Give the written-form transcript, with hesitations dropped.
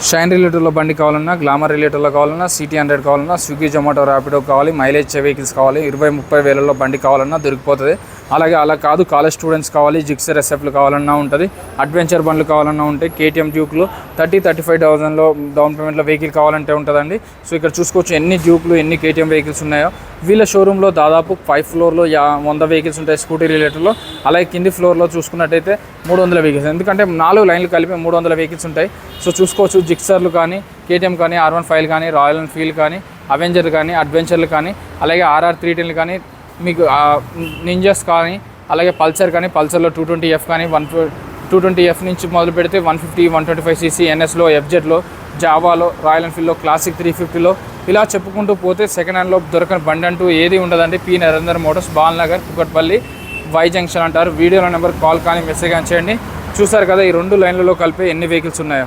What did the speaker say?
Shine రిలేటర్లో బండి కావాలన్నా, glamour రిలేటర్లో కావాలన్నా, సిటీ 100 కావాలన్నా, స్విగ్గీ జొమాటో ర్యాపిడో కావాలి, మైలేజ్ వెహికల్స్ కావాలి, 20-30 వేలలో బండి కావాలన్నా దొరికిపోతుంది. అలాగే అలా కాదు కాలేజ్ స్టూడెంట్స్ కావాలి, జిక్సర్ ఎస్ఎఫ్లు కావాలన్నా ఉంటుంది, అడ్వెంచర్ బండ్లు కావాలన్నా ఉంటాయి, కేటీఎం డ్యూక్లు 30-35,000లో డౌన్ పేమెంట్లో వెహికల్ కావాలంటే ఉంటుందండి. సో ఇక్కడ చూసుకోవచ్చు ఎన్ని డ్యూక్లు ఎన్ని కేటీఎం వెహికల్స్ ఉన్నాయో. వీళ్ళ షోరూంలో దాదాపు 5 ఫ్లోర్లో 100 వెహికల్స్ ఉంటాయి స్కూటీ రిలేటర్లో. అలాగే కింది ఫ్లోర్లో చూసుకున్నట్టయితే 300 వెహికల్స్, ఎందుకంటే 4 లైన్లు కలిపి 300 వెహికల్స్ ఉంటాయి. సో చూసుకోవచ్చు జిక్సర్లు కానీ, కేటీఎం కానీ, R15 కానీ, రాయల్ ఎన్ఫీల్డ్ కానీ, అవెంజర్ కానీ, అడ్వెంచర్లు కానీ, అలాగే RR 310 కానీ, మీకు నింజాస్ కానీ, అలాగే పల్సర్ కానీ, పల్సర్లో 220F కానీ, 220F నుంచి మొదలు పెడితే 150, 125cc ఎన్ఎస్లో, FZలో, జావాలో, రాయల్ ఎన్ఫీల్డ్లో, క్లాసిక్ 350లో ఇలా చెప్పుకుంటూ పోతే సెకండ్ హ్యాండ్లో దొరకని బండి అంటూ ఏది ఉండదండి. P Narender Motors, Balnagar, Kukatpally, Y junction అంటారు. వీడియోలో నెంబర్ కాల్ కానీ మెసేజ్ కానీ చేయండి. చూసారు కదా ఈ 2 లైన్లలో కలిపి ఎన్ని వెహికల్స్ ఉన్నాయో.